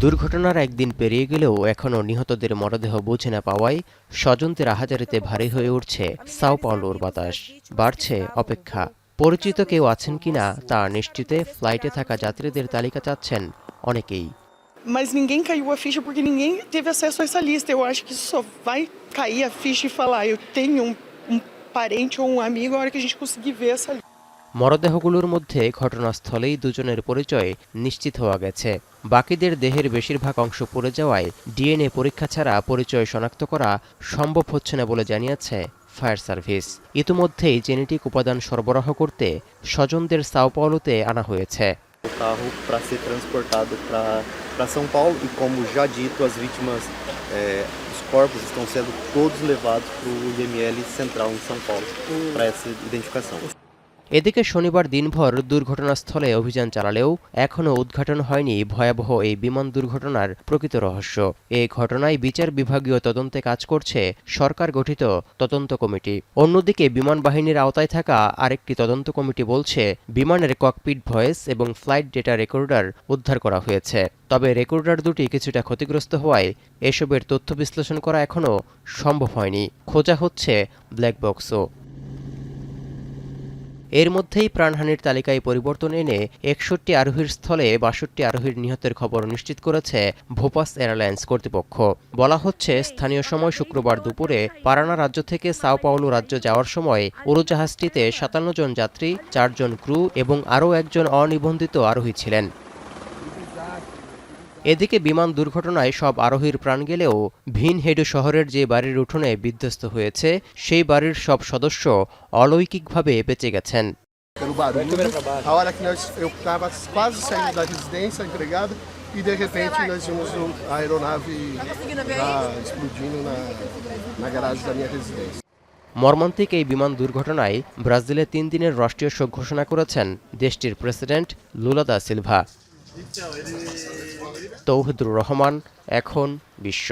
দুর্ঘটনার একদিন পেরিয়ে গেলেও এখনও নিহতদের মরদেহ বুঝে না পাওয়ায় স্বজনদের আহাজারিতে ভারী হয়ে উঠছে সাও পাওলোর বাতাস। বাড়ছে অপেক্ষা। পরিচিত কেউ আছেন কিনা তা নিশ্চিতে ফ্লাইটে থাকা যাত্রীদের তালিকা চাচ্ছেন অনেকেই। Mas ninguém caiu a ficha porque ninguém teve acesso a essa lista. Eu acho que só vai cair a ficha e falar eu tenho um parente ou um amigo a hora que a gente conseguir ver essa lista. মরদেহগুলোর মধ্যে ঘটনাস্থলেই দুজনের পরিচয় নিশ্চিত হওয়া গেছে। বাকিদের দেহের বেশিরভাগ অংশ পড়ে যাওয়ায় ডিএনএ পরীক্ষা ছাড়া পরিচয় শনাক্ত করা সম্ভব হচ্ছে না বলে জানিয়েছে ফায়ার সার্ভিস। ইতিমধ্যেই জেনেটিক উপাদান সরবরাহ করতে স্বজনদের সাও পাওলোতে আনা হয়েছে। O carro para ser transportado para São Paulo e, como já dito, as vítimas, os corpos estão sendo todos levados para o IML Central em São Paulo para essa identificação. এদিকে শনিবার দিনভর দুর্ঘটনাস্থলে অভিযান চালালেও এখনও উদ্ঘাটন হয়নি ভয়াবহ এই বিমান দুর্ঘটনার প্রকৃত রহস্য। এ ঘটনায় বিচার বিভাগীয় তদন্তে কাজ করছে সরকার গঠিত তদন্ত কমিটি। অন্যদিকে বিমান বাহিনীর আওতায় থাকা আরেকটি তদন্ত কমিটি বলছে বিমানের ককপিট ভয়েস এবং ফ্লাইট ডেটা রেকর্ডার উদ্ধার করা হয়েছে। তবে রেকর্ডার দুটি কিছুটা ক্ষতিগ্রস্ত হওয়ায় এসবের তথ্য বিশ্লেষণ করা এখনও সম্ভব হয়নি। খোঁজা হচ্ছে ব্ল্যাক বক্সও। এর মধ্যেই প্রাণহানির তালিকায় পরিবর্তন এনে ৬১ আরোহীর স্থলে ৬২ আরোহীর নিহতের খবর নিশ্চিত করেছে ভোপাস এয়ারলাইন্স কর্তৃপক্ষ। বলা হচ্ছে স্থানীয় সময় শুক্রবার দুপুরে পারানা রাজ্য থেকে সাও পাওলো রাজ্য যাওয়ার সময় উড়োজাহাজটিতে ৫৭ জন যাত্রী, ৪ জন ক্রু এবং আরও একজন অনিবন্ধিত আরোহী ছিলেন। এদিকে বিমান দুর্ঘটনায় সব আরোহীর প্রাণ গেলেও ভিনহেডু শহরের যে বাড়ির উঠোনে বিধ্বস্ত হয়েছে সেই বাড়ির সব সদস্য অলৌকিকভাবে বেঁচে গেছেন। Pelo barulho, a hora que eu estava quase saindo da residência, empregado, e de repente nós vimos a aeronave explodindo na garagem da minha residência. মর্মান্তিক এই বিমান দুর্ঘটনায় ব্রাজিলে ৩ দিনের রাষ্ট্রীয় শোক ঘোষণা করেছেন দেশটির president Lula da Silva. Touhidur Rahman, এখন বিশ্ব।